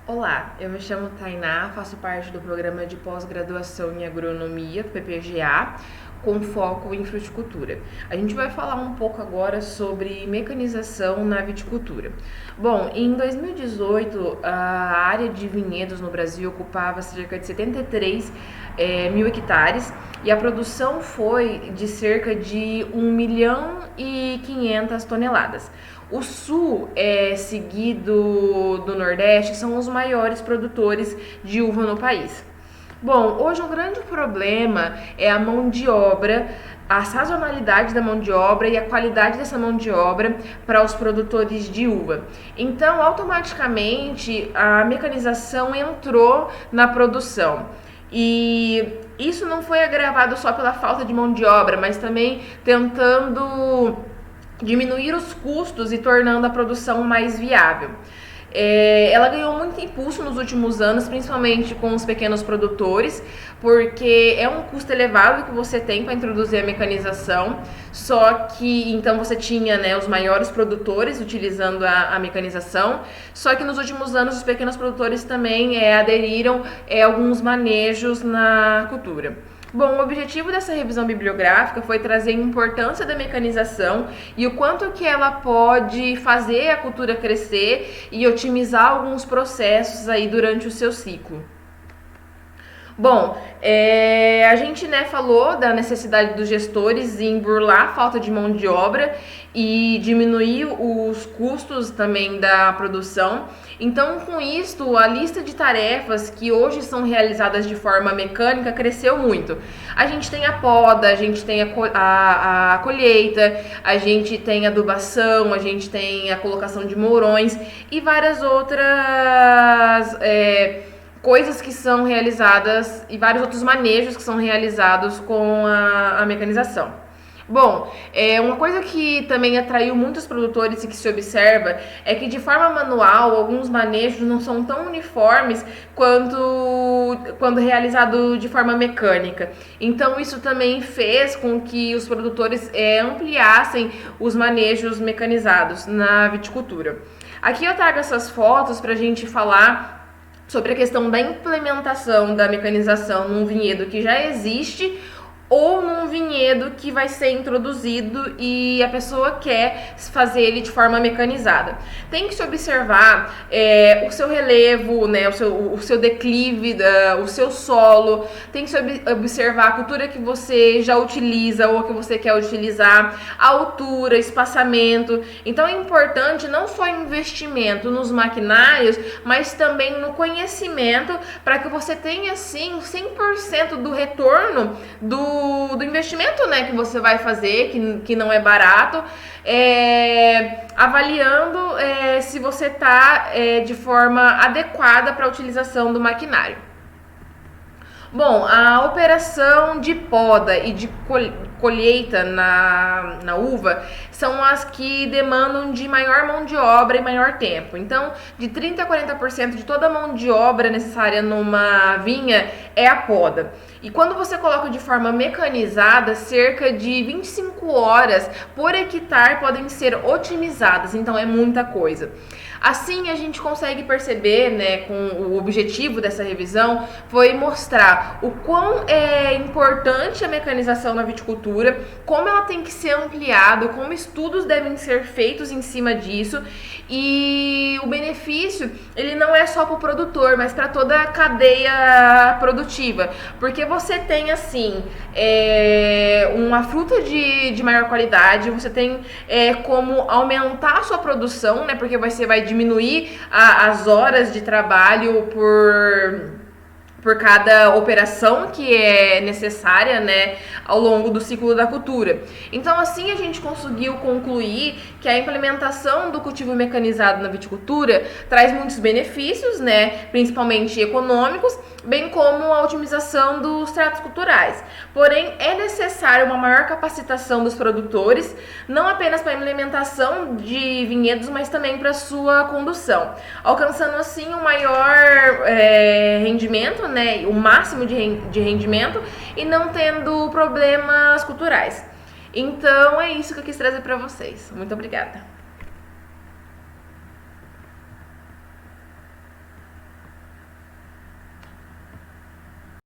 Olá, eu me chamo Tainá, faço parte do programa de pós-graduação em agronomia, PPGA, com foco em fruticultura. A gente vai falar um pouco agora sobre mecanização na viticultura. Bom, em 2018, a área de vinhedos no Brasil ocupava cerca de 73 mil hectares e a produção foi de cerca de 1.500.000 toneladas. O Sul, seguido do Nordeste, são os maiores produtores de uva no país. Bom, hoje um grande problema é a mão de obra, a sazonalidade da mão de obra e a qualidade dessa mão de obra para os produtores de uva. Então, automaticamente, a mecanização entrou na produção. E isso não foi agravado só pela falta de mão de obra, mas também tentando diminuir os custos e tornando a produção mais viável. Ela ganhou muito impulso nos últimos anos, principalmente com os pequenos produtores, porque é um custo elevado que você tem para introduzir a mecanização, só que então você tinha, né, os maiores produtores utilizando a mecanização, só que nos últimos anos os pequenos produtores também aderiram a alguns manejos na cultura. Bom, o objetivo dessa revisão bibliográfica foi trazer a importância da mecanização e o quanto que ela pode fazer a cultura crescer e otimizar alguns processos aí durante o seu ciclo. Bom, a gente falou da necessidade dos gestores em burlar a falta de mão de obra e diminuir os custos também da produção. Então, com isso, a lista de tarefas que hoje são realizadas de forma mecânica cresceu muito. A gente tem a poda, a gente tem a colheita, a gente tem a adubação, a gente tem a colocação de mourões e várias outras coisas que são realizadas e vários outros manejos que são realizados com a mecanização. Bom, uma coisa que também atraiu muitos produtores e que se observa é que de forma manual alguns manejos não são tão uniformes quanto quando realizado de forma mecânica. Então isso também fez com que os produtores ampliassem os manejos mecanizados na viticultura. Aqui eu trago essas fotos para a gente falar sobre a questão da implementação da mecanização num vinhedo que já existe ou num vinhedo que vai ser introduzido e a pessoa quer fazer ele de forma mecanizada. Tem que se observar o seu relevo, né, o seu declive, o seu solo, tem que se observar a cultura que você já utiliza ou que você quer utilizar, a altura, espaçamento. Então é importante não só investimento nos maquinários, mas também no conhecimento para que você tenha assim 100% do retorno do investimento, né, que você vai fazer, que não é barato, avaliando se você está de forma adequada para a utilização do maquinário. Bom, a operação de poda e de colheita na uva são as que demandam de maior mão de obra e maior tempo. Então, de 30% a 40% de toda a mão de obra necessária numa vinha é a poda. E quando você coloca de forma mecanizada, cerca de 25 horas por hectare podem ser otimizadas, então é muita coisa. Assim, a gente consegue perceber, né, com o objetivo dessa revisão, foi mostrar o quão é importante a mecanização na viticultura, como ela tem que ser ampliada, como estudos devem ser feitos em cima disso, e o benefício, ele não é só para o produtor, mas para toda a cadeia produtiva, porque você tem, assim, uma fruta de maior qualidade, você tem como aumentar a sua produção, né, porque você vai diminuir as horas de trabalho por cada operação que é necessária, né, ao longo do ciclo da cultura. Então, assim, a gente conseguiu concluir que a implementação do cultivo mecanizado na viticultura traz muitos benefícios, né, principalmente econômicos, bem como a otimização dos tratos culturais. Porém, é necessário uma maior capacitação dos produtores, não apenas para a implementação de vinhedos, mas também para sua condução, alcançando assim um maior rendimento, né, o máximo de rendimento e não tendo problemas culturais. Então é isso que eu quis trazer para vocês. Muito obrigada.